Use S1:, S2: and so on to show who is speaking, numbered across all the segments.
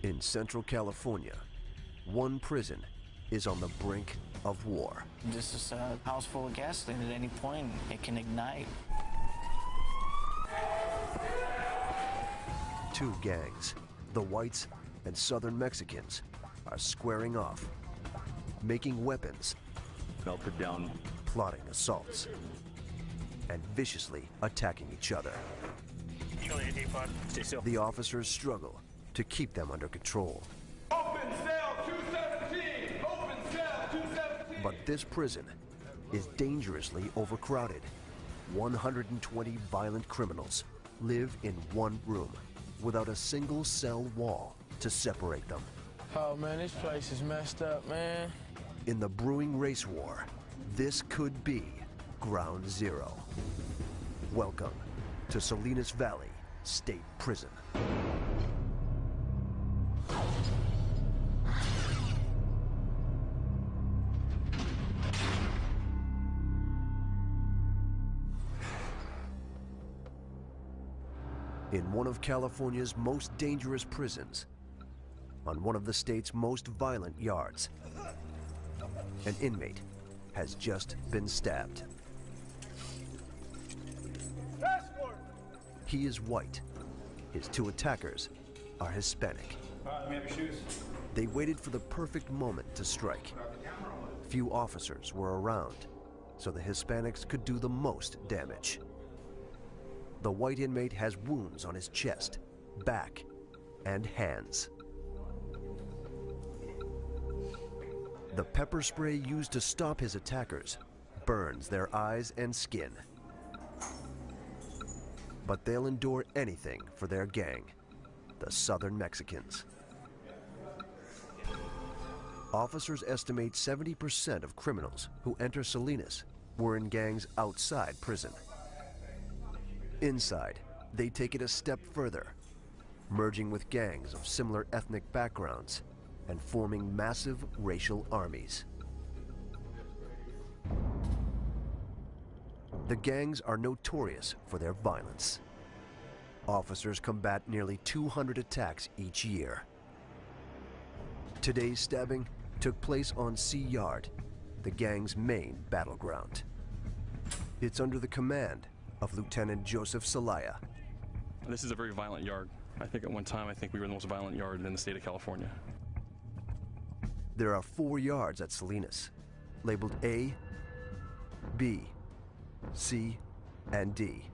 S1: In Central California, one prison is on the brink of war.
S2: This is a house full of gasoline. At any point, it can ignite.
S1: Two gangs, the whites and Southern Mexicans, are squaring off, making weapons,
S3: melted down,
S1: plotting assaults, and viciously attacking each other. The officers struggle to keep them under control.
S4: Open cell 217! Open cell 217!
S1: But this prison is dangerously overcrowded. 120 violent criminals live in one room without a single cell wall to separate them.
S5: Oh man, this place is messed up, man.
S1: In the brewing race war, this could be ground zero. Welcome to Salinas Valley State Prison. In one of California's most dangerous prisons, on one of the state's most violent yards, an inmate has just been stabbed. He is white. His two attackers are Hispanic.
S4: Let me have your shoes.
S1: They waited for the perfect moment to strike. Few officers were around, so the Hispanics could do the most damage. The white inmate has wounds on his chest, back, and hands. The pepper spray used to stop his attackers burns their eyes and skin. But they'll endure anything for their gang, the Southern Mexicans. Officers estimate 70% of criminals who enter Salinas were in gangs outside prison. Inside, they take it a step further, merging with gangs of similar ethnic backgrounds and forming massive racial armies. The gangs are notorious for their violence. Officers combat nearly 200 attacks each year. Today's stabbing took place on Sea Yard, the gang's main battleground. It's under the command of Lieutenant Joseph Celaya.
S6: This is a very violent yard. I think at one time, we were the most violent yard in the state of California.
S1: There are 4 yards at Salinas, labeled A, B, C, and D,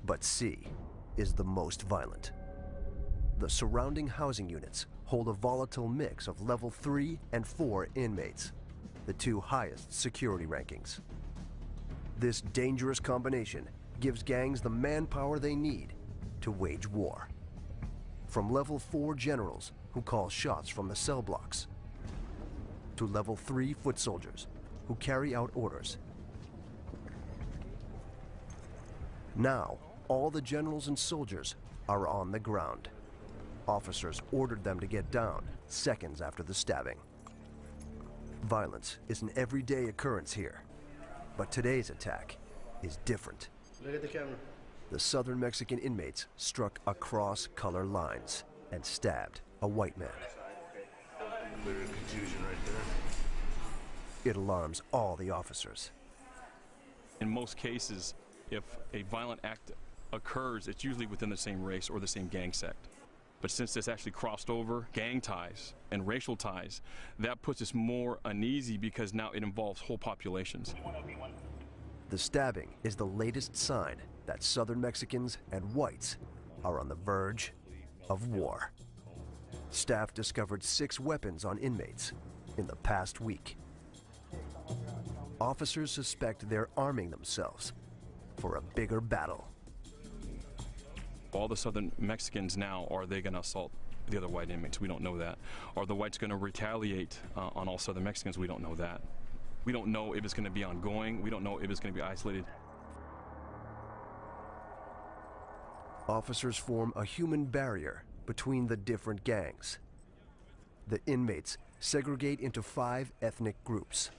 S1: but C is the most violent. The surrounding housing units hold a volatile mix of level 3 and 4 inmates, the 2 highest security rankings. This dangerous combination gives gangs the manpower they need to wage war. From level 4 generals who call shots from the cell blocks, to level 3 foot soldiers who carry out orders. Now, all the generals and soldiers are on the ground. Officers ordered them to get down seconds after the stabbing. Violence is an everyday occurrence here, but today's attack is different.
S5: Look at the camera.
S1: The Southern Mexican inmates struck across color lines and stabbed a white man.
S3: confusion right there.
S1: It alarms all the officers.
S6: In most cases, if a violent act occurs, it's usually within the same race or the same gang sect. But since this actually crossed over gang ties and racial ties, that puts us more uneasy because now it involves whole populations.
S1: The stabbing is the latest sign that Southern Mexicans and whites are on the verge of war. Staff discovered 6 weapons on inmates in the past week. Officers suspect they're arming themselves for a bigger battle.
S6: All the Southern Mexicans now, are they going to assault the other white inmates? We don't know that. Are the whites going to retaliate on all Southern Mexicans? We don't know that. We don't know if it's going to be ongoing. We don't know if it's going to be isolated.
S1: Officers form a human barrier between the different gangs. The inmates segregate into 5 ethnic groups: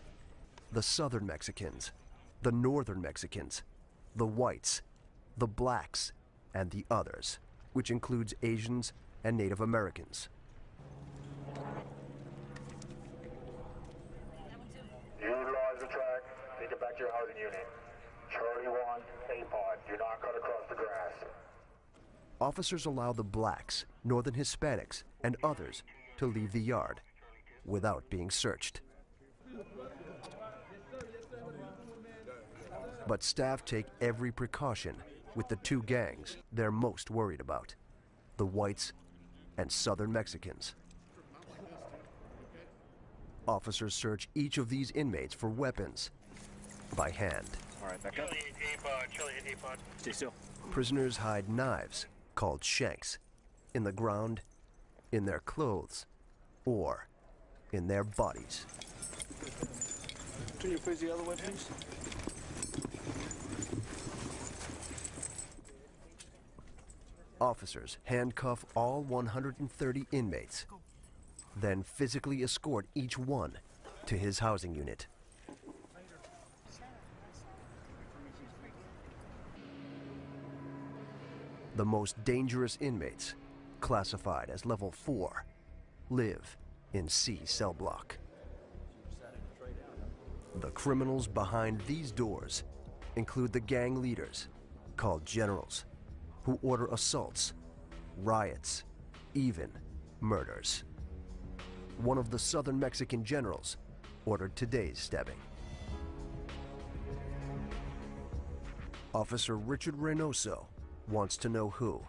S1: the Southern Mexicans, the Northern Mexicans, the whites, the blacks, and the others, which includes Asians and Native Americans. officers allow the blacks, Northern Hispanics, and others to leave the yard without being searched. But staff take every precaution with the two gangs they're most worried about, the whites and Southern Mexicans. Officers search each of these inmates for weapons by hand.
S3: All right, back up. Stay still.
S1: Prisoners hide knives, called shanks, in the ground, in their clothes, or in their bodies.
S3: Turn your face the other way, please.
S1: Officers handcuff all 130 inmates, then physically escort each one to his housing unit. The most dangerous inmates, classified as level 4, live in C cell block. The criminals behind these doors include the gang leaders, called generals, who order assaults, riots, even murders. One of the Southern Mexican generals ordered today's stabbing. Officer Richard Reynoso wants to know who.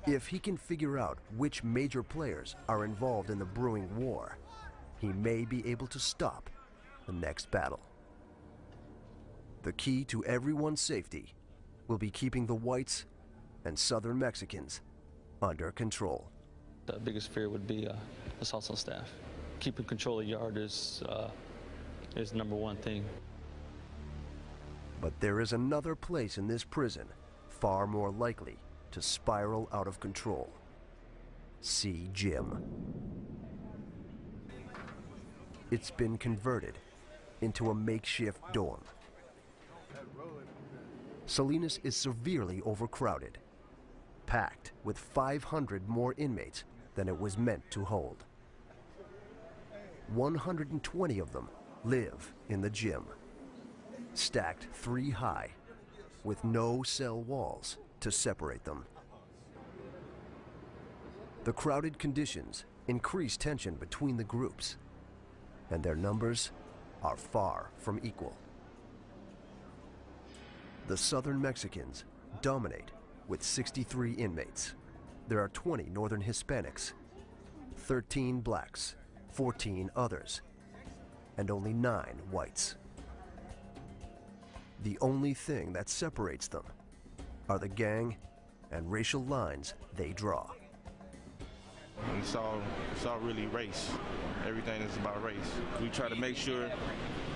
S1: If he can figure out which major players are involved in the brewing war, he may be able to stop the next battle. The key to everyone's safety will be keeping the whites and Southern Mexicans under control.
S7: The biggest fear would be assaults on staff. Keeping control of the yard is number one thing.
S1: But there is another place in this prison far more likely to spiral out of control. C Gym. It's been converted into a makeshift dorm. Salinas is severely overcrowded, packed with 500 more inmates than it was meant to hold. 120 of them live in the gym, stacked 3 high, with no cell walls to separate them. The crowded conditions increase tension between the groups, and their numbers are far from equal. The Southern Mexicans dominate with 63 inmates. There are 20 Northern Hispanics, 13 blacks, 14 others, and only 9 whites. The only thing that separates them are the gang and racial lines they draw.
S8: It's all really race. Everything is about race. We try to make sure,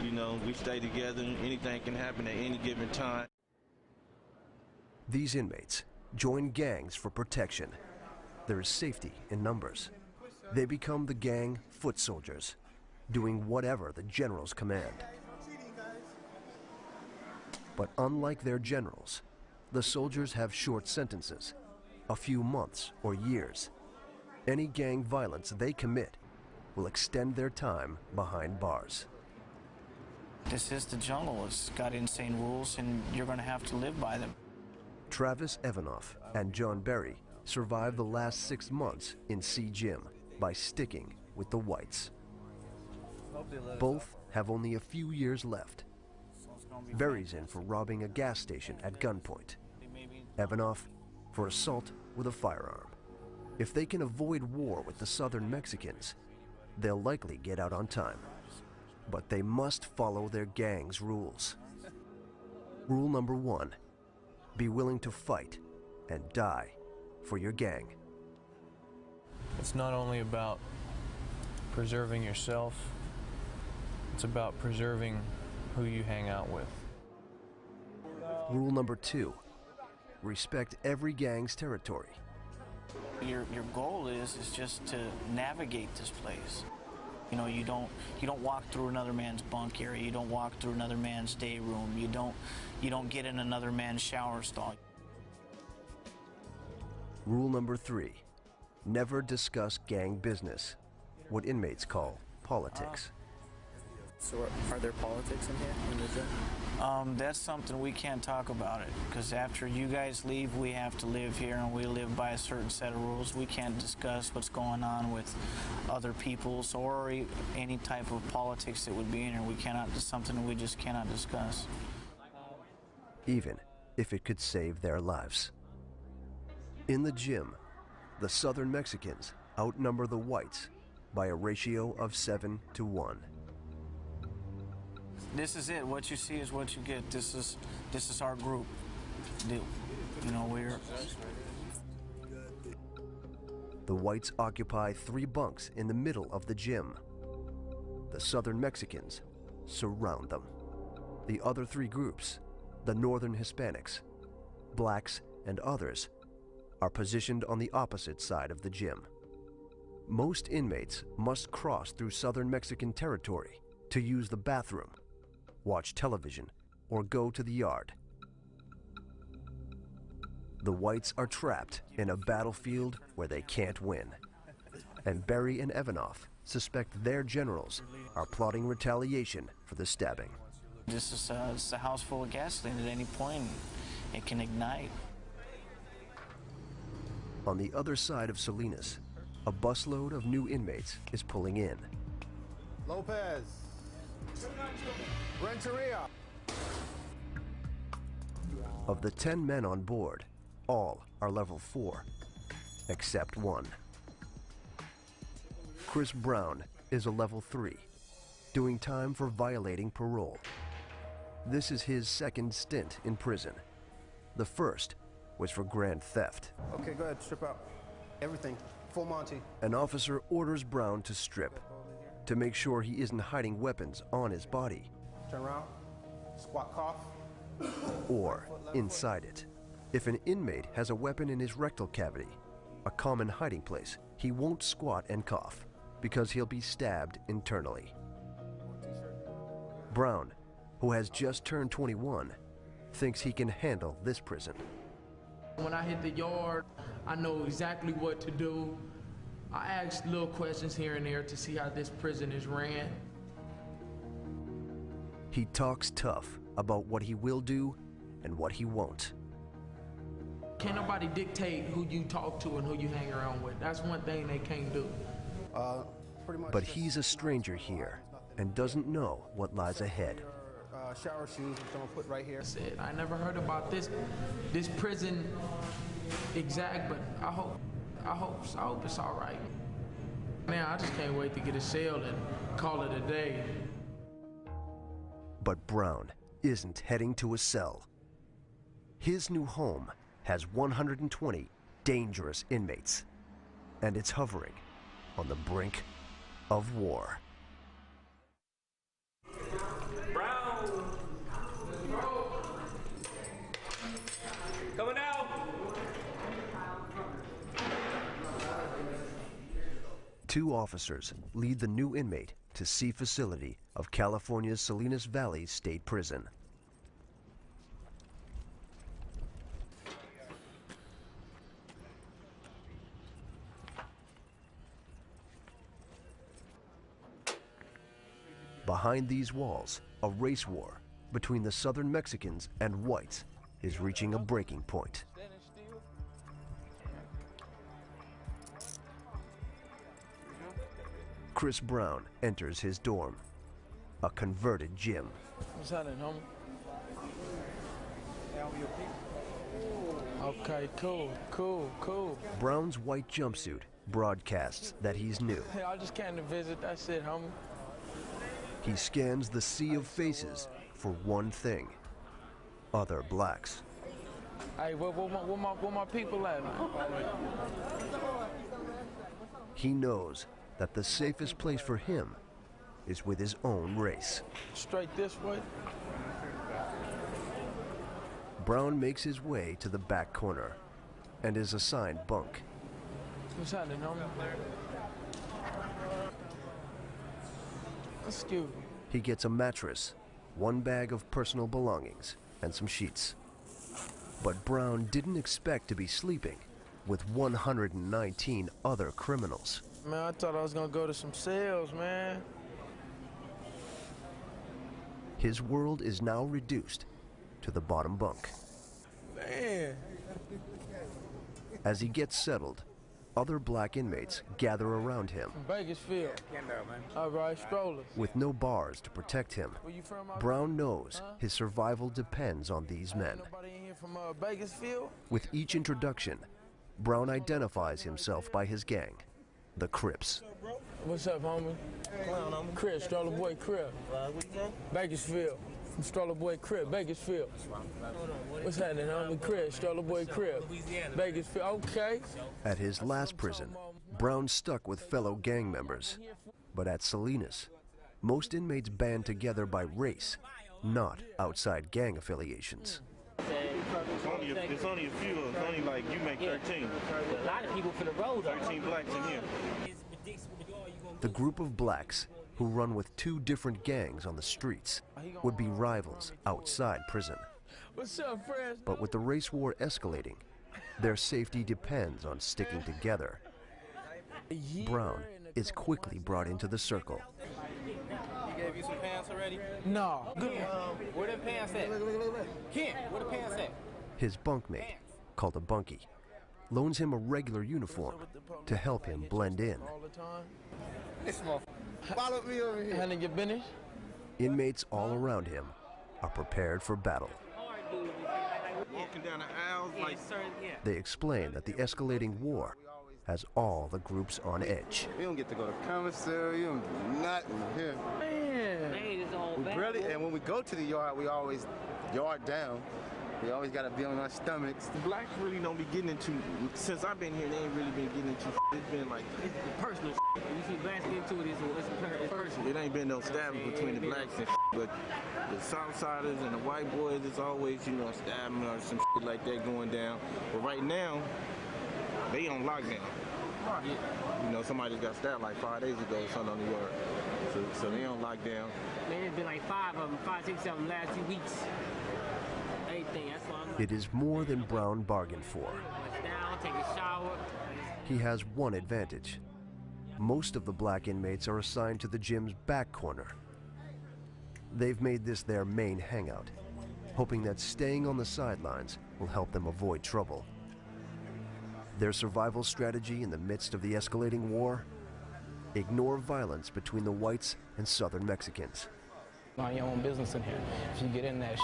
S8: we stay together. Anything can happen at any given time.
S1: These inmates join gangs for protection. There is safety in numbers. They become the gang foot soldiers, doing whatever the generals command. But unlike their generals, the soldiers have short sentences, a few months or years. Any gang violence they commit will extend their time behind bars.
S2: This is the jungle. It's got insane rules, and you're going to have to live by them.
S1: Travis Evanoff and John Berry survived the last 6 months in C Gym by sticking with the whites. Both have only a few years left. Berry's in for robbing a gas station at gunpoint. Evanoff for assault with a firearm. If they can avoid war with the Southern Mexicans, they'll likely get out on time. But they must follow their gang's rules. Rule number 1, be willing to fight and die for your gang.
S5: It's not only about preserving yourself, it's about preserving who you hang out with.
S1: Rule number 2, respect every gang's territory.
S2: Your goal is just to navigate this place. You don't walk through another man's bunk area. You don't walk through another man's day room. You don't get in another man's shower stall.
S1: Rule number 3, never discuss gang business, what inmates call politics.
S9: So are there politics in here in the gym?
S2: That's something we can't talk about it, because after you guys leave, we have to live here, and we live by a certain set of rules. We can't discuss what's going on with other people's or any type of politics that would be in here. We cannot, it's something we just cannot discuss.
S1: Even if it could save their lives. In the gym, the Southern Mexicans outnumber the whites by a ratio of 7 to 1.
S2: This is it. What you see is what you get. This is our group.
S1: The whites occupy 3 bunks in the middle of the gym. The Southern Mexicans surround them. The other 3 groups, the Northern Hispanics, blacks, and others, are positioned on the opposite side of the gym. Most inmates must cross through Southern Mexican territory to use the bathroom, watch television, or go to the yard. The whites are trapped in a battlefield where they can't win. And Berry and Evanoff suspect their generals are plotting retaliation for the stabbing.
S2: This is it's a house full of gasoline. At any point, it can ignite.
S1: On the other side of Salinas, a busload of new inmates is pulling in.
S3: Lopez. Renteria.
S1: Of the 10 men on board, all are level 4, except one. Chris Brown is a level 3, doing time for violating parole. This is his second stint in prison. The first was for grand theft.
S3: Okay, go ahead, strip out. Everything. Full Monty.
S1: An officer orders Brown to strip to make sure he isn't hiding weapons on his body.
S3: Turn around. Squat cough.
S1: Or inside it. If an inmate has a weapon in his rectal cavity, a common hiding place, he won't squat and cough because he'll be stabbed internally. Brown, who has just turned 21, thinks he can handle this prison.
S10: When I hit the yard, I know exactly what to do. I ask little questions here and there to see how this prison is ran.
S1: He talks tough about what he will do and what he won't.
S10: Can't nobody dictate who you talk to and who you hang around with. That's one thing they can't do.
S3: Pretty much.
S1: But he's a stranger here and doesn't know what lies ahead.
S3: Shower shoes, which I'm gonna put right here.
S10: I never heard about this prison exact, but I hope it's all right. Man, I just can't wait to get a cell and call it a day.
S1: But Brown isn't heading to a cell. His new home has 120 dangerous inmates, and it's hovering on the brink of war.
S4: Brown! Coming out!
S1: Two officers lead the new inmate to C facility of California's Salinas Valley State Prison. Behind these walls, a race war between the Southern Mexicans and whites is reaching a breaking point. Chris Brown enters his dorm, a converted gym.
S10: What's happening, homie? Okay, cool.
S1: Brown's white jumpsuit broadcasts that he's new.
S10: Hey, I just came to visit, that's it, homie.
S1: He scans the sea of faces for one thing: other blacks.
S10: Hey, where my people at, man?
S1: He knows that the safest place for him is with his own race.
S10: Straight this way.
S1: Brown makes his way to the back corner and is assigned bunk.
S10: What's happening, homie? Excuse me.
S1: He gets a mattress, one bag of personal belongings, and some sheets. But Brown didn't expect to be sleeping with 119 other criminals.
S10: Man, I thought I was gonna go to some cells, man.
S1: His world is now reduced to the bottom bunk.
S10: Man.
S1: As he gets settled, other black inmates gather around him.
S10: Bakersfield. All right, strollers.
S1: With no bars to protect him,
S10: Where you from?
S1: Brown knows his survival depends on these men.
S10: Nobody in here from Bakersfield?
S1: With each introduction, Brown identifies himself by his gang, the Crips.
S10: What's up, homie? Crip, stroller boy Crip. Bakersfield. From stroller boy Crip, Bakersfield. What's happening, homie? Crip, stroller boy Crip. Bakersfield, okay.
S1: At his last prison, Brown stuck with fellow gang members. But at Salinas, most inmates band together by race, not outside gang affiliations.
S8: It's only a few. It's only like you make 13.
S4: A lot of people from the road.
S8: 13 blacks in here.
S1: The group of blacks who run with two different gangs on the streets would be rivals outside prison.
S10: What's up, friends?
S1: But with the race war escalating, their safety depends on sticking together. Brown is quickly brought into the circle.
S3: He gave you some pants already?
S10: No. Good.
S3: Where the pants at? Kent, where the pants at?
S1: His bunkmate, called a bunkie, loans him a regular uniform to help him blend in.
S10: All the time.
S3: This motherfucker. Follow me over here.
S10: Handling your business?
S1: Inmates all around him are prepared for battle.
S8: Walking down the aisles like
S1: They explain that the escalating war has all the groups on edge.
S11: We don't get to go to commissary, we don't do nothing here.
S10: Man.
S11: We barely, and when we go to the yard, we always yard down. We always got to be on our stomachs.
S8: the blacks really don't be getting into. Since I've been here, they ain't really been getting into. It's been like
S4: Personal. You see blacks get into it, it's personal.
S8: it ain't been no stabbing between the blacks and but the Southsiders and the white boys, it's always stabbing or some like that going down. But right now, they on lockdown. Somebody just got stabbed like 5 days ago or something on the yard. So they on lockdown.
S4: Man, it's been like 5 of them, 5, 6 of them last 2 weeks. Everything, that's why I'm
S1: It is more than Brown bargained for.
S4: down, take a shower.
S1: He has one advantage. Most of the black inmates are assigned to the gym's back corner. They've made this their main hangout, hoping that staying on the sidelines will help them avoid trouble. Their survival strategy in the midst of the escalating war? Ignore violence between the whites and Southern Mexicans.
S12: Mind your own business in here. If you get in that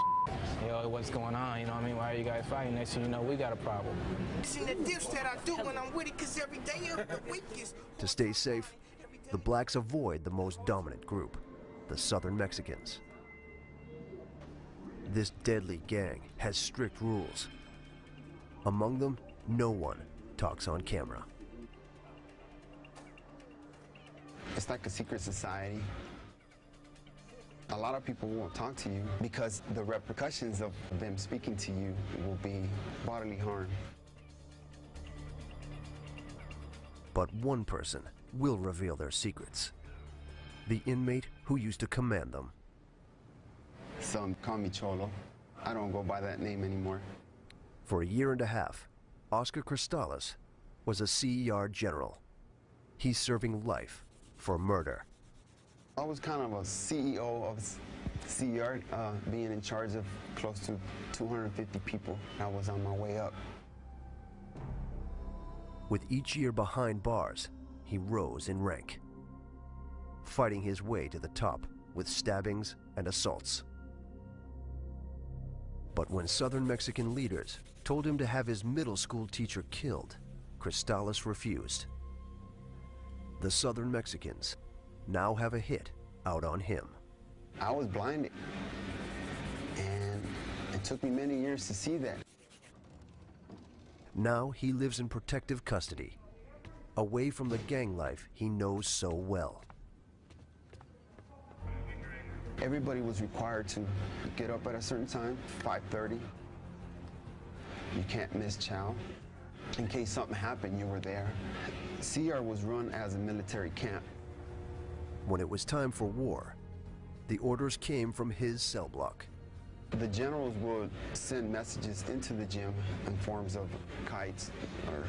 S12: what's going on, you know what I mean? Why are you guys fighting? Next thing you know, we got a problem.
S13: See the dips that I do when I'm with it, cause every day of the week is...
S1: To stay safe, the blacks avoid the most dominant group, the Southern Mexicans. This deadly gang has strict rules. Among them, no one talks on camera.
S14: It's like a secret society. A lot of people won't talk to you because the repercussions of them speaking to you will be bodily harm.
S1: But one person will reveal their secrets. The inmate who used to command them.
S14: Some call me Cholo. I don't go by that name anymore.
S1: For a year and a half, Oscar Cristales was a CER general. He's serving life for murder.
S14: I was kind of a CEO of CER, being in charge of close to 250 people. I was on my way up.
S1: With each year behind bars, he rose in rank, fighting his way to the top with stabbings and assaults. But when Southern Mexican leaders told him to have his middle school teacher killed, Cristales refused. The Southern Mexicans now have a hit out on him.
S14: I was blinded, and it took me many years to see that.
S1: Now he lives in protective custody, away from the gang life he knows so well.
S14: Everybody was required to get up at a certain time, 5:30. You can't miss chow. In case something happened, you were there. CR was run as a military camp.
S1: When it was time for war, the orders came from his cell block.
S14: The generals would send messages into the gym in forms of kites or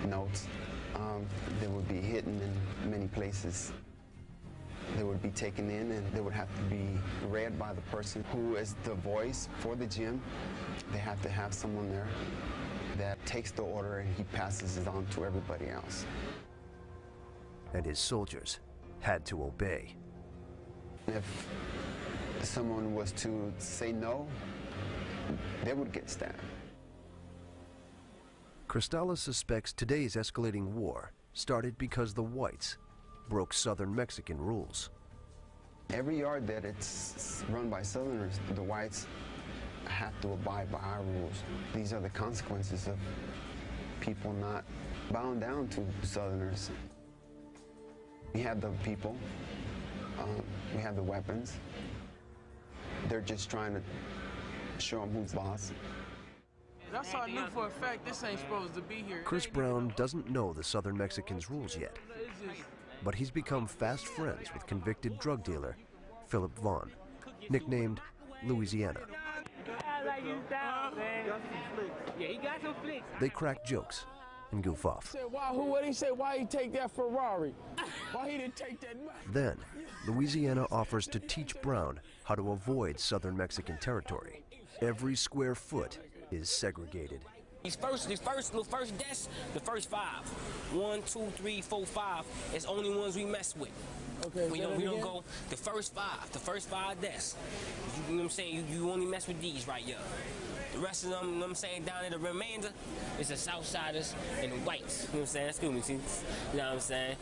S14: notes. They would be hidden in many places. They would would be taken in and they would have to be read by the person who is the voice for the gym. They have to have someone there that takes the order and he passes it on to everybody else.
S1: And his soldiers had to obey.
S14: If someone was to say no, they would get stabbed.
S1: Cristales suspects today's escalating war started because the whites broke Southern Mexican rules.
S14: Every yard that it's run by Southerners, the whites have to abide by our rules. These are the consequences of people not bowing down to Southerners. We have the people, we have the weapons. They're just trying to show them who's boss.
S10: That's how I knew for a fact this ain't supposed to be here.
S1: Chris Brown doesn't know the Southern Mexicans' rules yet, but he's become fast friends with convicted drug dealer Philip Vaughn, nicknamed Louisiana. They crack jokes and goof off.
S10: What he say? Why he take that Ferrari? Why he didn't take that?
S1: Then, Louisiana offers to teach Brown how to avoid Southern Mexican territory. Every square foot is segregated.
S4: The first desks, the first 5. 1, 2, 3, 4, 5 is only ones we mess with.
S10: Okay,
S4: we don't go the first 5 desks. You know what I'm saying? You only mess with these right here. The rest of them, you know what I'm saying, down in the remainder is the Southsiders and the whites. You know what I'm saying? Excuse me, see? You know what I'm saying?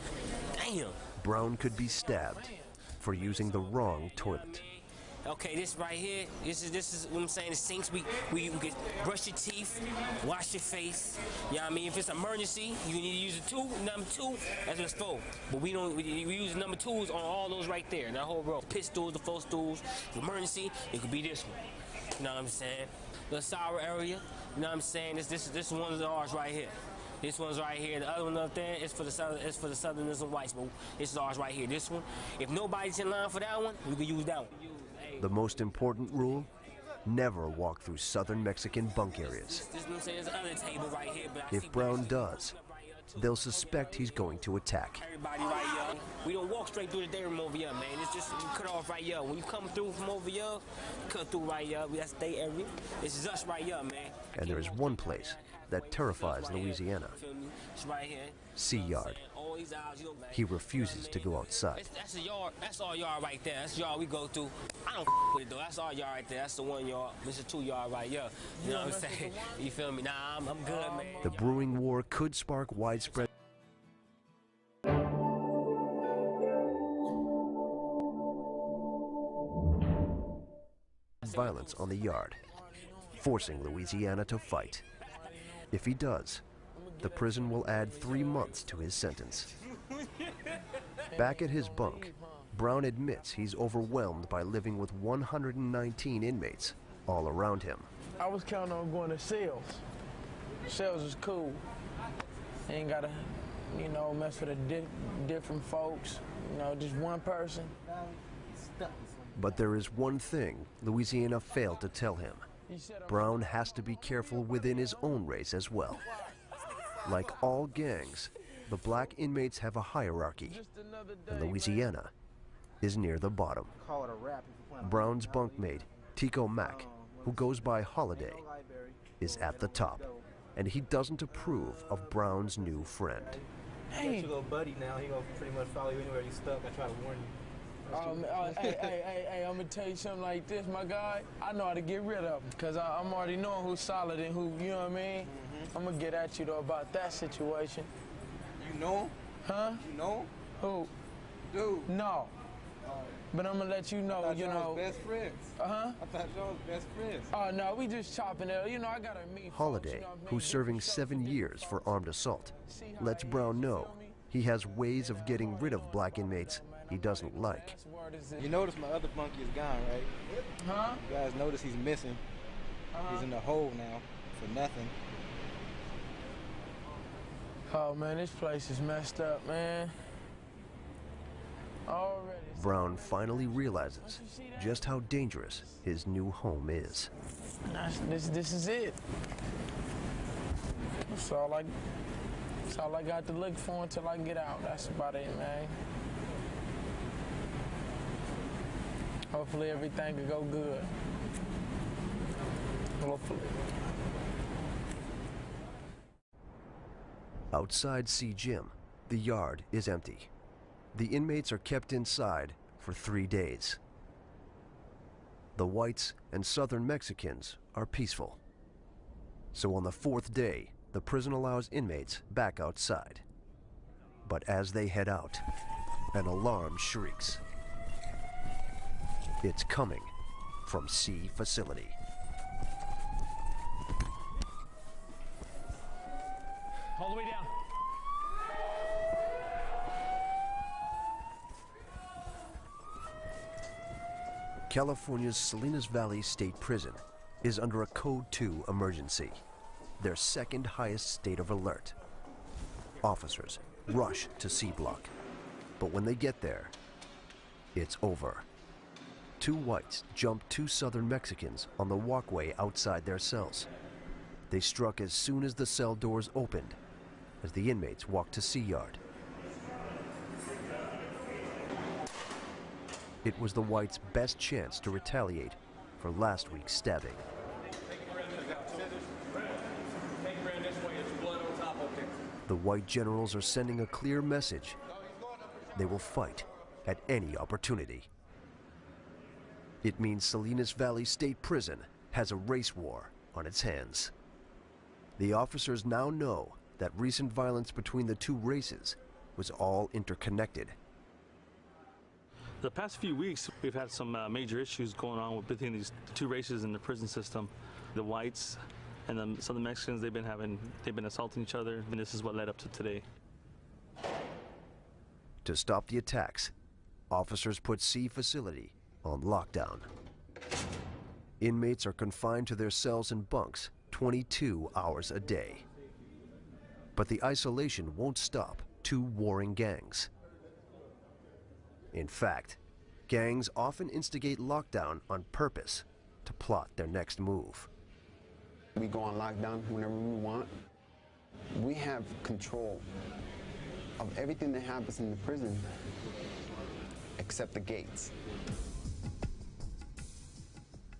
S4: Damn.
S1: Brown could be stabbed for using the wrong toilet.
S4: Okay, this right here, this is what I'm saying, the sinks, we can brush your teeth, wash your face, you know what I mean? If it's an emergency, you need to use a tool, number 2, that's what it's for. But we use number 2s on all those right there, in that whole row. Pit stools, the 4 stools, the emergency, it could be this one, you know what I'm saying? The sour area, you know what I'm saying? This one of ours right here. This one's right here. The other one up there is for the Southerners and whites, but it's ours right here. This one, if nobody's in line for that one, we can use that one.
S1: The most important rule, never walk through Southern Mexican bunk areas. If Brown does, they'll suspect he's going to attack.
S4: Everybody right here, we don't walk straight through the day room over here, man. It's just you cut off right here. When you come through from over here, cut through right here. That's their area. This is us right here, man.
S1: And there is one place that terrifies Louisiana.
S4: It's right here.
S1: Sea Yard. He refuses to go outside.
S4: That's a yard. That's our yard right there. That's the yard we go through. I don't with it though. That's our yard right there. That's the 1 yard. This is 2 yard right here. You know what I'm saying? You feel me? Nah, I'm good, man.
S1: The brewing war could spark widespread violence on the yard, forcing Louisiana to fight. If he does, the prison will add 3 months to his sentence. Back at his bunk, Brown admits he's overwhelmed by living with 119 inmates all around him.
S10: I was counting on going to sales. Sales is cool. Ain't gotta, you know, mess with different folks. You know, just one person.
S1: But there is one thing Louisiana failed to tell him. Brown has to be careful within his own race as well. Like all gangs, the black inmates have a hierarchy, and Louisiana is near the bottom. Brown's bunkmate, Tico Mack, who goes by Holiday, is at the top, and he doesn't approve of Brown's new friend.
S9: Hey, you go buddy now. He gonna pretty much follow you anywhere you stuck. I try to warn you.
S10: Hey, I'm gonna tell you something like this, my guy. I know how to get rid of him, because I'm already knowing who's solid and who, you know what I mean? I'm gonna get at you, though, about that situation.
S9: You know him?
S10: Huh?
S9: You know him?
S10: Who?
S9: Dude.
S10: No. But I'm gonna let you know, you know.
S9: Best friends.
S10: Uh-huh.
S9: I thought y'all was best friends.
S10: Oh, no, we just chopping it. You know, I gotta meet
S1: Holiday,
S10: folks, you know what I mean?
S1: who's serving 7 years for armed assault, lets Brown know he has ways of getting rid of black inmates he doesn't like.
S9: You notice my other bunkie is gone, right?
S10: Huh?
S9: You guys notice he's missing. He's in the hole now for nothing.
S10: Oh, man, this place is messed up, man. Already.
S1: Brown finally realizes just how dangerous his new home is.
S10: This is it. That's all I got to look for until I get out. That's about it, man. Hopefully everything will go good. Hopefully.
S1: Outside C Gym, the yard is empty. The inmates are kept inside for 3 days. The whites and Southern Mexicans are peaceful. So on the 4th day, the prison allows inmates back outside. But as they head out, an alarm shrieks. It's coming from C facility.
S15: All the way down.
S1: California's Salinas Valley State Prison is under a Code 2 emergency, their second highest state of alert. Officers rush to C Block, but when they get there, it's over. 2 whites jumped 2 Southern Mexicans on the walkway outside their cells. They struck as soon as the cell doors opened, as the inmates walked to C Yard. It was the whites' best chance to retaliate for last week's stabbing. The white generals are sending a clear message. They will fight at any opportunity. It means Salinas Valley State Prison has a race war on its hands. The officers now know that recent violence between the 2 races was all interconnected.
S7: The past few weeks, we've had some major issues going on between these 2 races in the prison system. The whites and the Southern Mexicans, they've been assaulting each other, and this is what led up to today.
S1: To stop the attacks, officers put C facility on lockdown. Inmates are confined to their cells and bunks 22 hours a day. But the isolation won't stop 2 warring gangs. In fact, gangs often instigate lockdown on purpose to plot their next move.
S14: We go on lockdown whenever we want. We have control of everything that happens in the prison except the gates.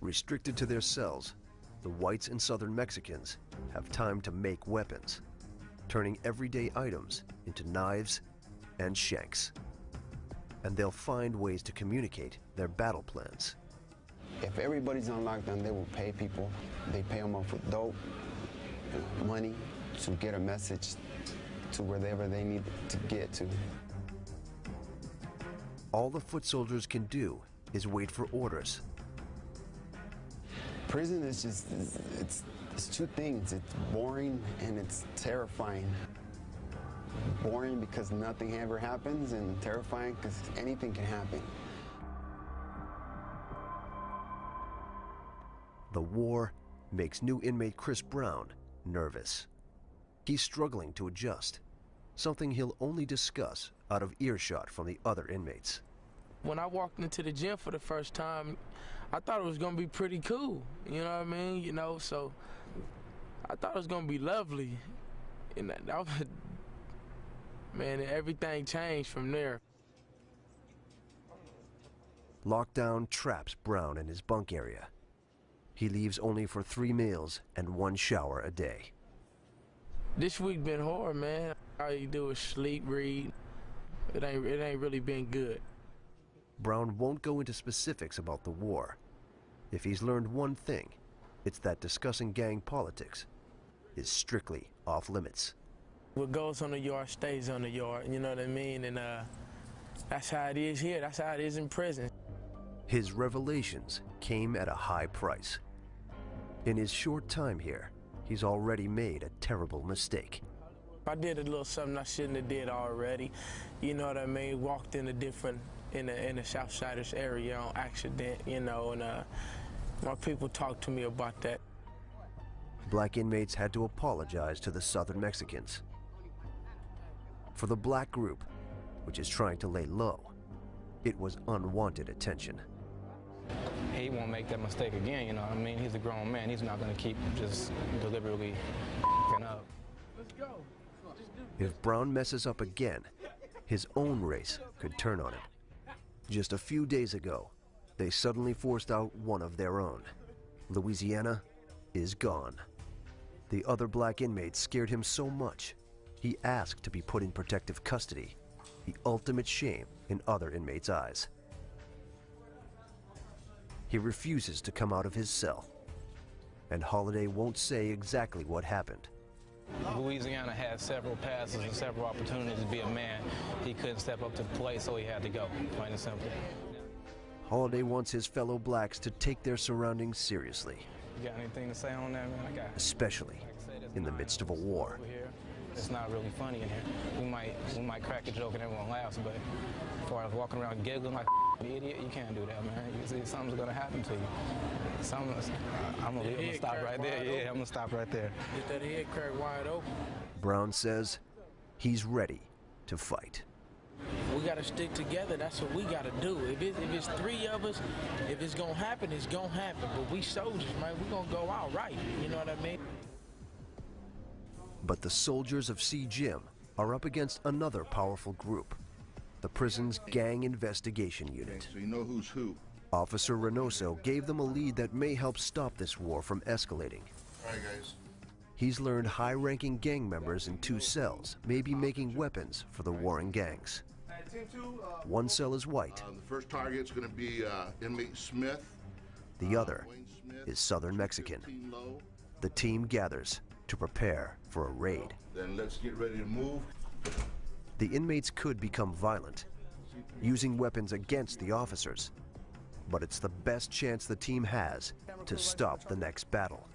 S1: Restricted to their cells, the whites and Southern Mexicans have time to make weapons, turning everyday items into knives and shanks. And they'll find ways to communicate their battle plans.
S14: If everybody's on lockdown, they will pay people. They pay them off with dope, money, to get a message to wherever they need to get to.
S1: All the foot soldiers can do is wait for orders.
S14: Prison is just, it's 2 things. It's boring and it's terrifying. Boring because nothing ever happens, and terrifying because anything can happen.
S1: The war makes new inmate Chris Brown nervous. He's struggling to adjust, something he'll only discuss out of earshot from the other inmates.
S10: When I walked into the gym for the first time, I thought it was gonna be pretty cool, you know what I mean? You know, so I thought it was gonna be lovely. And that was, man, everything changed from there.
S1: Lockdown traps Brown in his bunk area. He leaves only for 3 meals and 1 shower a day.
S10: This week been hard, man. All you do is sleep, read. It ain't really been good.
S1: Brown won't go into specifics about the war. If he's learned one thing, it's that discussing gang politics is strictly off limits.
S10: What goes on the yard stays on the yard, you know what I mean? And that's how it is here. That's how it is in prison.
S1: His revelations came at a high price. In his short time here, he's already made a terrible mistake.
S10: I did a little something I shouldn't have did already. You know what I mean? Walked in a different, in the Southsiders area on accident, you know, and my people talked to me about that.
S1: Black inmates had to apologize to the Southern Mexicans. For the black group, which is trying to lay low, it was unwanted attention.
S12: He won't make that mistake again, you know what I mean? He's a grown man. He's not going to keep just deliberately up.
S10: Let's go.
S1: If Brown messes up again, his own race could turn on him. Just a few days ago, They suddenly forced out one of their own. Louisiana is gone. The other black inmates scared him so much, he asked to be put in protective custody, the ultimate shame in other inmates' eyes. He refuses to come out of his cell, and Holiday won't say exactly what happened.
S12: Louisiana had several passes and several opportunities to be a man. He couldn't step up to the plate, so he had to go, plain and simple.
S1: Holiday wants his fellow blacks to take their surroundings seriously.
S12: You got anything to say on that, man?
S1: Especially in the midst of a war.
S12: It's not really funny in here. We might crack a joke and everyone laughs, but as far as walking around giggling like an idiot, you can't do that, man. You see, something's gonna happen to you. I'm gonna stop right there. Yeah, I'm gonna stop right there.
S10: Get that head crack wide open.
S1: Brown says he's ready to fight.
S10: We gotta stick together. That's what we gotta do. If it's three of us, if it's gonna happen, it's gonna happen. But we soldiers, man, we gonna go out right. You know what I mean?
S1: But the soldiers of C. Gym are up against another powerful group, the prison's Gang Investigation Unit.
S16: So you know who's who.
S1: Officer Reynoso gave them a lead that may help stop this war from escalating.
S16: All right, guys.
S1: He's learned high-ranking gang members in 2 cells may be making weapons for the warring gangs. One cell is white.
S16: The first target's going to be inmate Smith.
S1: The other is Southern Mexican. The team gathers to prepare for a raid.
S16: Then let's get ready to move.
S1: The inmates could become violent, using weapons against the officers. But it's the best chance the team has to stop the next battle.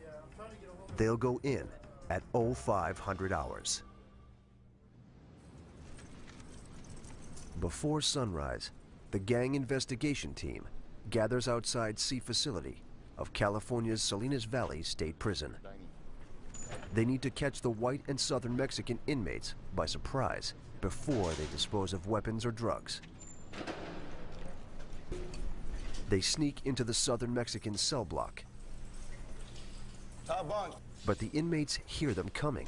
S1: They'll go in at 0500 hours. Before sunrise, the gang investigation team gathers outside C facility of California's Salinas Valley State Prison. They need to catch the white and Southern Mexican inmates by surprise before they dispose of weapons or drugs. They sneak into the Southern Mexican cell block. But the inmates hear them coming.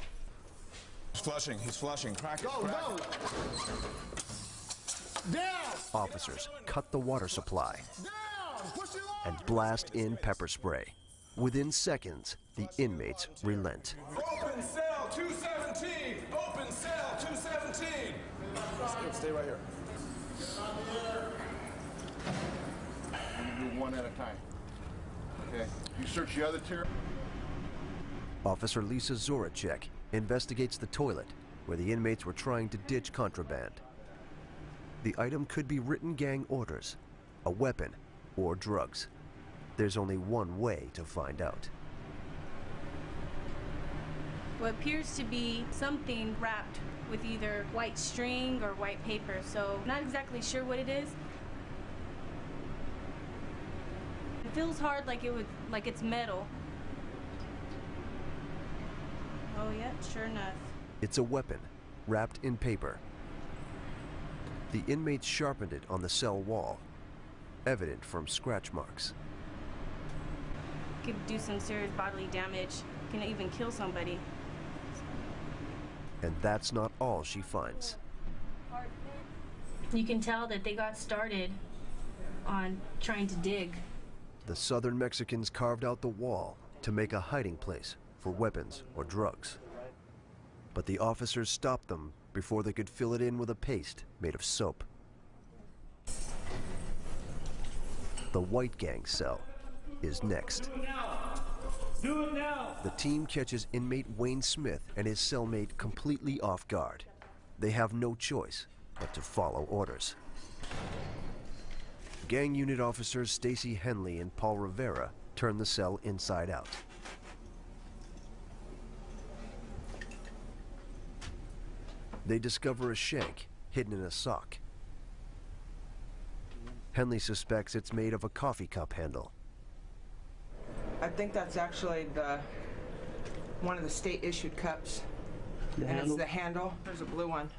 S17: He's flushing. Crack it.
S13: Go! Down!
S1: Officers cut the water supply and blast in pepper spray. Within seconds, the inmates relent.
S17: Open cell 217! Open cell 217!
S16: Stay right here. You do one at a time. Okay. You search the other tier.
S1: Officer Lisa Zoracek investigates the toilet where the inmates were trying to ditch contraband. The item could be written gang orders, a weapon, or drugs. There's only one way to find out.
S18: What appears to be something wrapped with either white string or white paper, so not exactly sure what it is. It feels hard, like it's metal. Oh yeah, sure enough.
S1: It's a weapon, wrapped in paper. The inmates sharpened it on the cell wall, evident from scratch marks.
S18: Could do some serious bodily damage, can even kill somebody.
S1: And that's not all she finds.
S18: You can tell that they got started on trying to dig.
S1: The Southern Mexicans carved out the wall to make a hiding place for weapons or drugs. But the officers stopped them before they could fill it in with a paste made of soap. The white gang cell is next.
S15: Do it now!
S1: The team catches inmate Wayne Smith and his cellmate completely off guard. They have no choice but to follow orders. Gang unit officers Stacy Henley and Paul Rivera turn the cell inside out. They discover a shank hidden in a sock. Henley suspects it's made of a coffee cup handle.
S13: I think that's actually one of the state-issued cups. It's the handle. There's a blue one.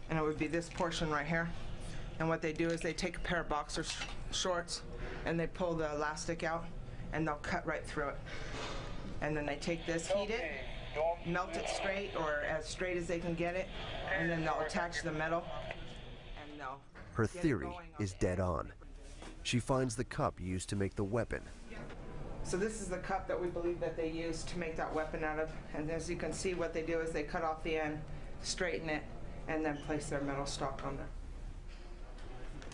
S13: And it would be this portion right here. And what they do is they take a pair of boxer shorts and they pull the elastic out and they'll cut right through it. And then they take this, heat it, melt it straight or as straight as they can get it, and then they'll attach the metal and they'll
S1: Her theory is dead on. She finds the cup used to make the weapon.
S13: So this is the cup that we believe that they used to make that weapon out of. And as you can see, what they do is they cut off the end, straighten it, and then place their metal stock on there.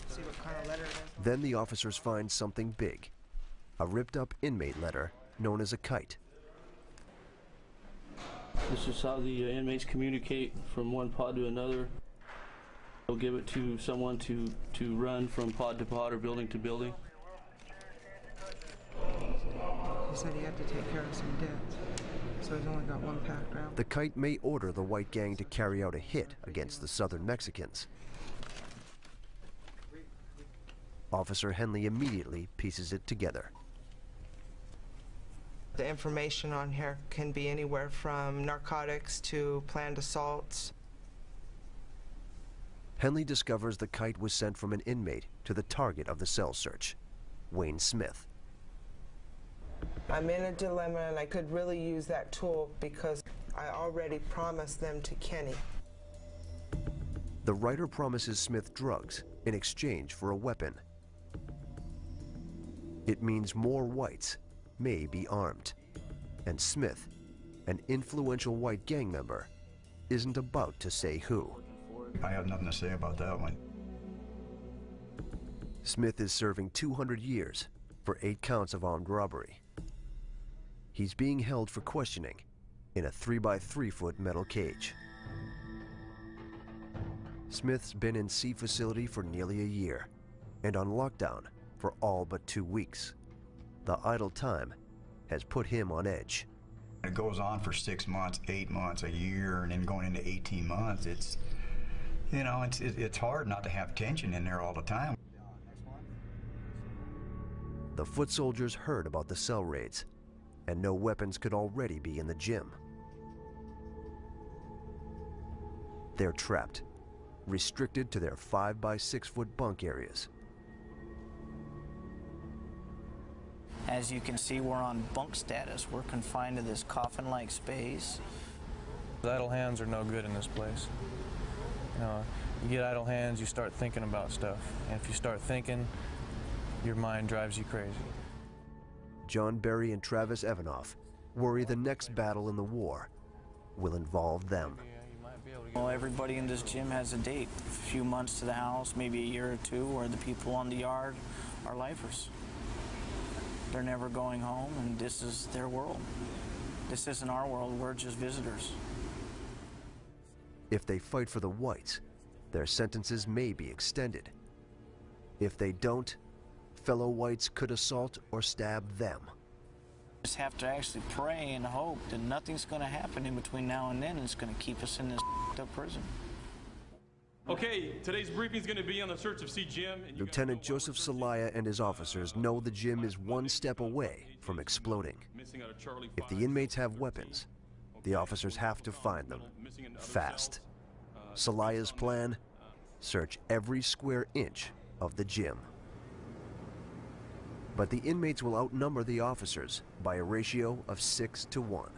S13: See what kind of letter it is.
S1: Then the officers find something big, a ripped up inmate letter known as a kite.
S19: This is how the inmates communicate from one pod to another. They'll give it to someone to run from pod to pod or building to building.
S13: He said he had to take care of some debts, so he's only got one packed out.
S1: The kite may order the white gang to carry out a hit against the southern Mexicans. Officer Henley immediately pieces it together.
S13: The information on here can be anywhere from narcotics to planned assaults.
S1: Henley discovers the kite was sent from an inmate to the target of the cell search, Wayne Smith.
S13: I'm in a dilemma, and I could really use that tool because I already promised them to Kenny.
S1: The writer promises Smith drugs in exchange for a weapon. It means more whites may be armed, and Smith, an influential white gang member, isn't about to say who.
S20: I have nothing to say about that one.
S1: Smith is serving 200 years for 8 counts of armed robbery. He's being held for questioning in a 3-by-3-foot metal cage. Smith's been in C facility for nearly a year and on lockdown for all but 2 weeks. The idle time has put him on edge.
S20: It goes on for 6 months, 8 months, a year, and then going into 18 months. It's, you know, it's hard not to have tension in there all the time.
S1: The foot soldiers heard about the cell raids, and no weapons could already be in the gym. They're trapped, restricted to their 5-by-6-foot bunk areas.
S2: As you can see, we're on bunk status. We're confined to this coffin-like space.
S5: Idle hands are no good in this place. You get idle hands, you start thinking about stuff. And if you start thinking, your mind drives you crazy.
S1: John Berry and Travis Evanoff worry the next battle in the war will involve them.
S2: Well, everybody in this gym has a date. A few months to the house, maybe a year or two, where the people on the yard are lifers. They're never going home, and this is their world. This isn't our world, we're just visitors.
S1: If they fight for the whites, their sentences may be extended. If they don't, fellow whites could assault or stab them.
S2: Just have to actually pray and hope that nothing's going to happen in between now and then, and it's going to keep us in this up prison.
S6: Okay, today's briefing is going to be on the search of C Gym.
S1: Lieutenant Joseph Celaya and his officers know the gym is one step away from exploding. If the inmates have weapons, the officers have to find them fast. Celaya's plan: search every square inch of the gym. But the inmates will outnumber the officers by a ratio of 6 to 1.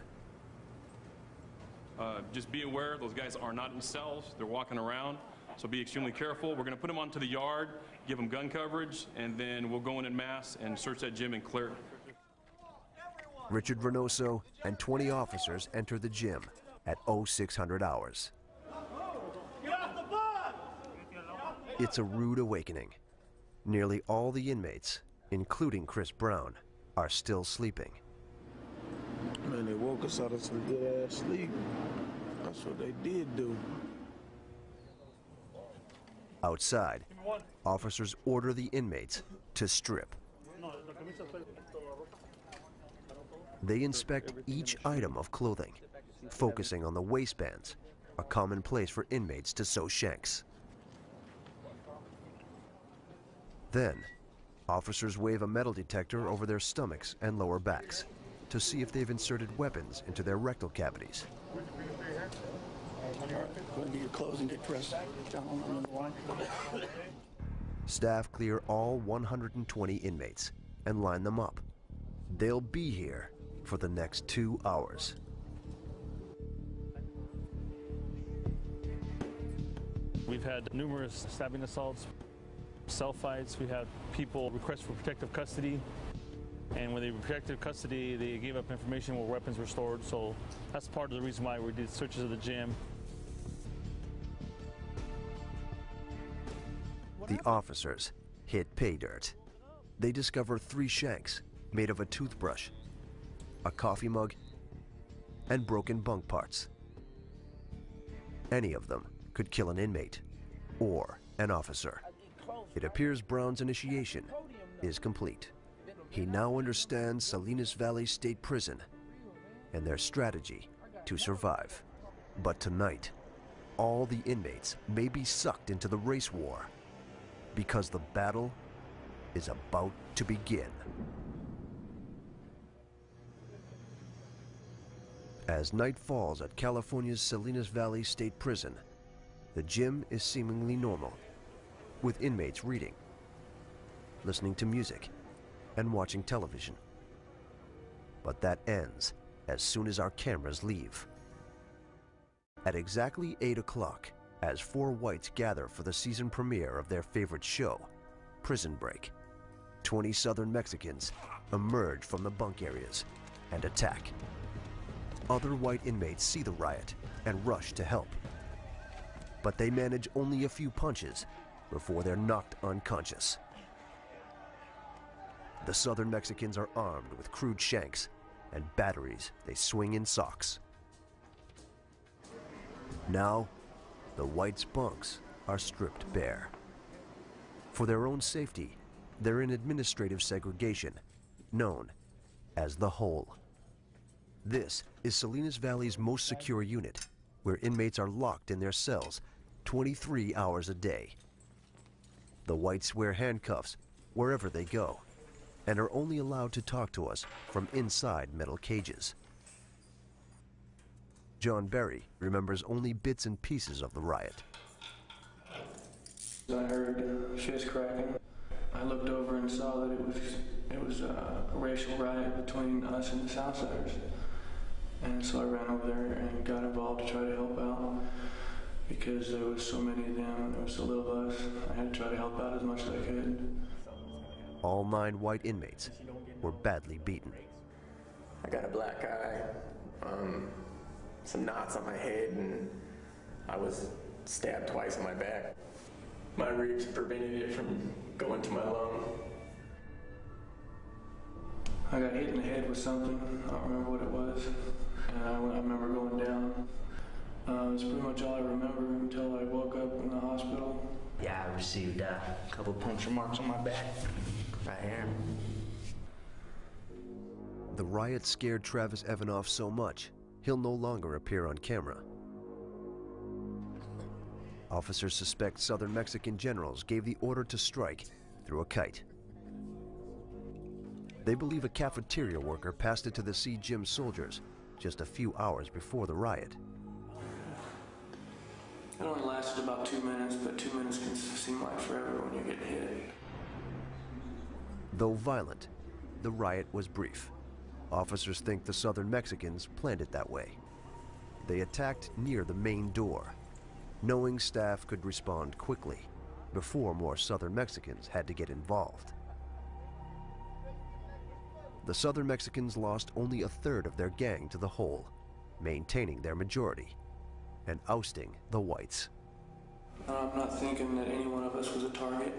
S6: Just be aware, those guys are not in cells, they're walking around, so be extremely careful. We're going to put them onto the yard, give them gun coverage, and then we'll go in mass and search that gym and clear it.
S1: Richard Reynoso and 20 officers enter the gym at 0600 hours. It's a rude awakening. Nearly all the inmates, including Chris Brown, are still sleeping.
S3: Man, they woke us out of some good-ass sleep. That's what they did do.
S1: Outside, officers order the inmates to strip. They inspect each item of clothing, focusing on the waistbands, a common place for inmates to sew shanks. Then, officers wave a metal detector over their stomachs and lower backs to see if they've inserted weapons into their rectal cavities.
S3: Go and do your clothes and get dressed.
S1: Staff clear all 120 inmates and line them up. They'll be here for the next 2 hours.
S7: We've had numerous stabbing assaults. Cell fights, we had people request for protective custody. And when they were protective custody, they gave up information where weapons were stored. So that's part of the reason why we did searches of the gym.
S1: The officers hit pay dirt. They discover 3 shanks made of a toothbrush, a coffee mug, and broken bunk parts. Any of them could kill an inmate or an officer. It appears Brown's initiation is complete. He now understands Salinas Valley State Prison and their strategy to survive. But tonight, all the inmates may be sucked into the race war because the battle is about to begin. As night falls at California's Salinas Valley State Prison, the gym is seemingly normal, with inmates reading, listening to music, and watching television. But that ends as soon as our cameras leave. At exactly 8 o'clock, as 4 whites gather for the season premiere of their favorite show, Prison Break, 20 Southern Mexicans emerge from the bunk areas and attack. Other white inmates see the riot and rush to help. But they manage only a few punches before they're knocked unconscious. The Southern Mexicans are armed with crude shanks and batteries they swing in socks. Now, the whites' bunks are stripped bare. For their own safety, they're in administrative segregation, known as the Hole. This is Salinas Valley's most secure unit, where inmates are locked in their cells 23 hours a day. The whites wear handcuffs wherever they go, and are only allowed to talk to us from inside metal cages. John Berry remembers only bits and pieces of the riot.
S5: I heard fist cracking. I looked over and saw that it was a racial riot between us and the Southsiders. And so I ran over there and got involved to try to help out because there was so many of them and there was so little of us. I had to try to help out as much as I could.
S1: All 9 white inmates were badly beaten.
S21: I got a black eye, some knots on my head, and I was stabbed twice in my back. My ribs prevented it from going to my lung.
S5: I got hit in the head with something. I don't remember what it was. And I remember going down. That's pretty much all I remember until I woke up in the hospital.
S22: Yeah, I received a couple puncture marks on my back, right here.
S1: The riot scared Travis Evanoff so much, he'll no longer appear on camera. Officers suspect Southern Mexican generals gave the order to strike through a kite. They believe a cafeteria worker passed it to the Sea Gym soldiers just a few hours before the riot.
S5: It only lasted about 2 minutes, but 2 minutes can seem like forever when you get hit.
S1: Though violent, the riot was brief. Officers think the Southern Mexicans planned it that way. They attacked near the main door, knowing staff could respond quickly before more Southern Mexicans had to get involved. The Southern Mexicans lost only a third of their gang to the Hole, maintaining their majority and ousting the whites.
S5: I'm not thinking that any one of us was a target.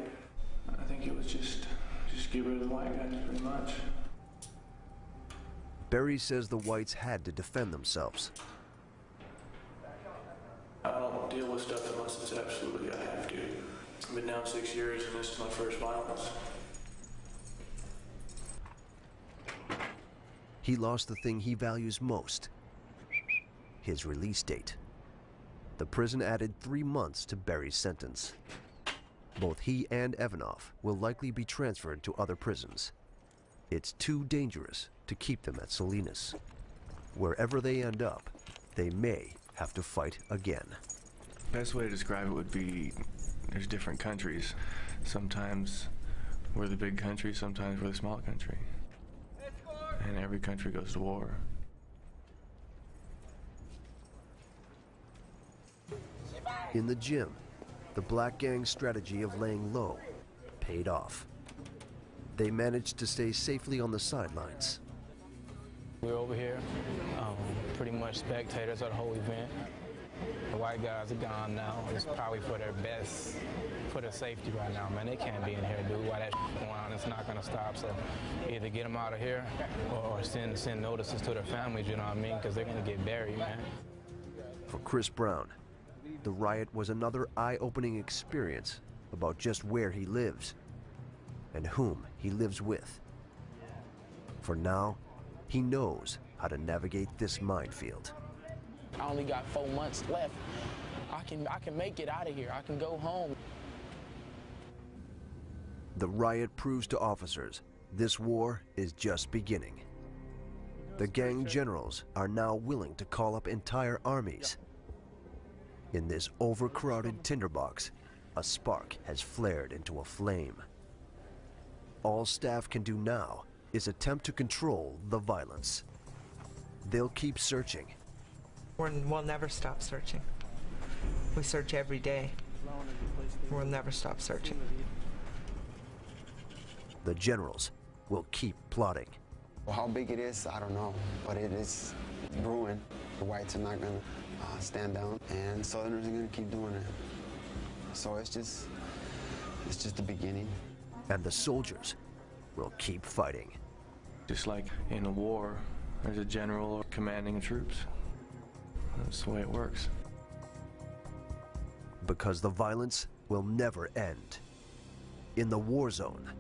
S5: I think it was just get rid of the white guys, pretty much.
S1: Berry says the whites had to defend themselves.
S5: I don't deal with stuff unless it's absolutely I have to. I've been down 6 years and this is my first violence.
S1: He lost the thing he values most, his release date. The prison added 3 months to Berry's sentence. Both he and Evanoff will likely be transferred to other prisons. It's too dangerous to keep them at Salinas. Wherever they end up, they may have to fight again.
S23: Best way to describe it would be there's different countries. Sometimes we're the big country, sometimes we're the small country. And every country goes to war.
S1: In the gym, the black gang's strategy of laying low paid off. They managed to stay safely on the sidelines.
S12: We're over here, pretty much spectators of the whole event. The white guys are gone now. It's probably for their best, for their safety right now, man. They can't be in here, dude. While that going on, it's not gonna stop. So either get them out of here or send notices to their families, you know what I mean? Because they're gonna get buried, man.
S1: For Chris Brown, the riot was another eye-opening experience about just where he lives and whom he lives with. For now, he knows how to navigate this minefield.
S12: I only got 4 months left. I can make it out of here. I can go home.
S1: The riot proves to officers this war is just beginning. The gang generals are now willing to call up entire armies. In this overcrowded tinderbox, a spark has flared into a flame. All staff can do now is attempt to control the violence. They'll keep searching.
S13: We'll never stop searching. We search every day. We'll never stop searching.
S1: The generals will keep plotting.
S14: How big it is, I don't know, but it is brewing. The whites are not going to stand down, and Southerners are going to keep doing it. So it's just the beginning.
S1: And the soldiers will keep fighting.
S23: Just like in a war, there's a general commanding the troops. That's the way it works.
S1: Because the violence will never end. In the war zone,